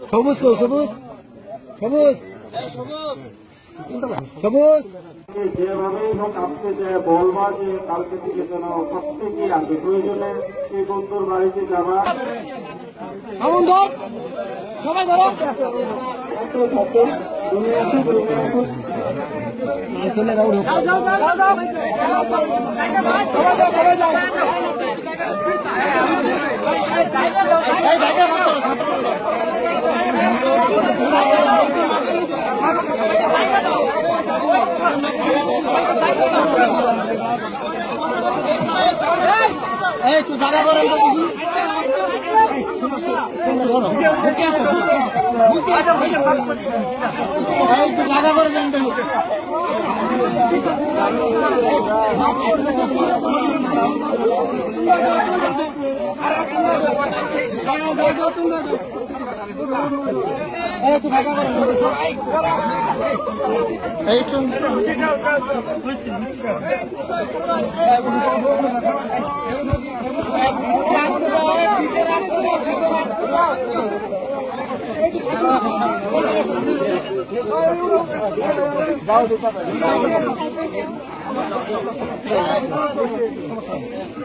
সবুজ কো সবুজ সবুজ সবুজ যেভাবেই হোক আপনি যে বলবা যে কালকে থেকে যেন প্রত্যেকেই আসবে প্রয়োজনে এই বন্ধুর বাড়িতে যাবা সবাই ধরো এই তুই জায়গা করেন তো দেখি এই তুই জায়গা করে দেন দেখি এই তুই জায়গা করেন এই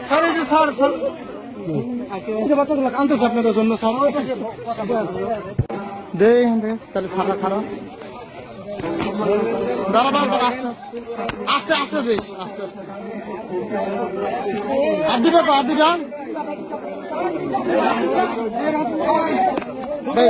স্যার এই যে স্যার বাচ্চাগুলো কানতেছে আপনাদের জন্য স্যার দে তাহলে সারা খারাপ দাঁড়া দাঁড়া আস্তে আস্তে আস্তে দিস আস্তে আস্তে আদিটা তো আদিটা ভাই